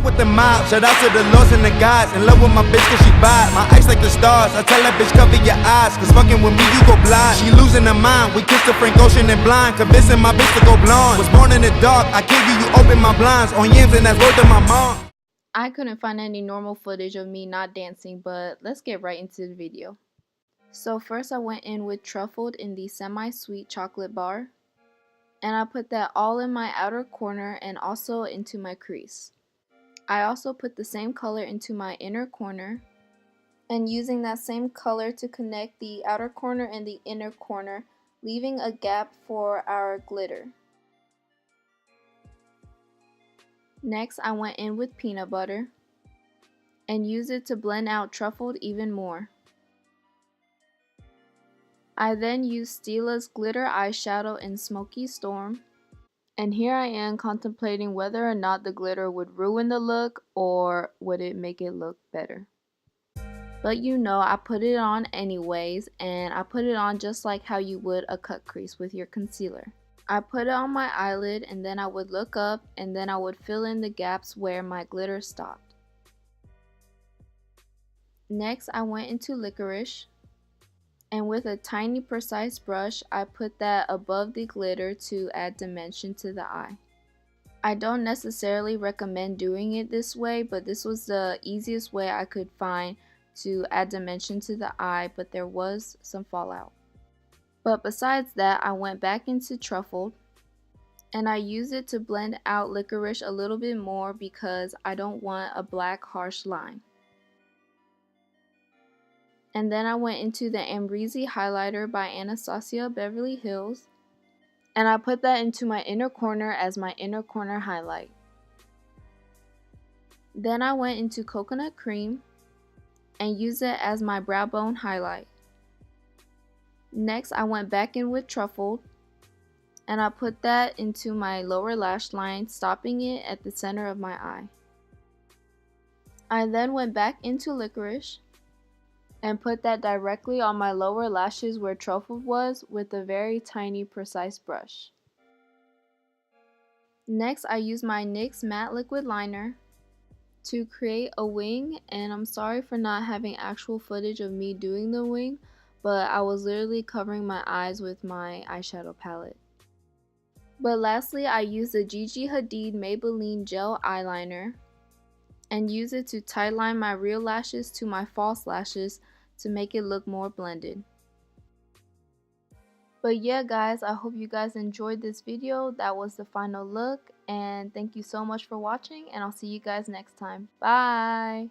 with the mob. Shout out to the lords and the gods. In love with my bitch cause she vibe. My eyes like the stars. I tell that bitch cover your eyes, cause fucking with me you go blind. She losing her mind. We kissed the Frank Ocean and blind. Convincing my bitch to go blonde. Was born in the dark. I kid you, you open my blinds. On yams and that's worth of my mom. I couldn't find any normal footage of me not dancing, but let's get right into the video. So first I went in with Truffled in the semi-sweet chocolate bar. And I put that all in my outer corner and also into my crease. I also put the same color into my inner corner. And using that same color to connect the outer corner and the inner corner, leaving a gap for our glitter. Next, I went in with peanut butter and used it to blend out Truffled even more. I then used STILA's glitter eyeshadow in Smoky Storm, and here I am contemplating whether or not the glitter would ruin the look or would it make it look better. But you know, I put it on anyways, and I put it on just like how you would a cut crease with your concealer. I put it on my eyelid and then I would look up and then I would fill in the gaps where my glitter stopped. Next, I went into Licorice. And with a tiny precise brush, I put that above the glitter to add dimension to the eye. I don't necessarily recommend doing it this way, but this was the easiest way I could find to add dimension to the eye, but there was some fallout. But besides that, I went back into Truffled, and I used it to blend out Licorice a little bit more because I don't want a black harsh line. And then I went into the Amrezy Highlighter by Anastasia Beverly Hills, and I put that into my inner corner as my inner corner highlight. Then I went into Coconut Cream and used it as my brow bone highlight. Next, I went back in with Truffled, and I put that into my lower lash line, stopping it at the center of my eye. I then went back into Licorice and put that directly on my lower lashes where Truffled was with a very tiny precise brush. Next, I used my NYX matte liquid liner to create a wing, and I'm sorry for not having actual footage of me doing the wing, but I was literally covering my eyes with my eyeshadow palette. But lastly, I used the Gigi Hadid Maybelline gel eyeliner and use it to tightline my real lashes to my false lashes to make it look more blended. But yeah guys, I hope you guys enjoyed this video. That was the final look, and thank you so much for watching, and I'll see you guys next time. Bye!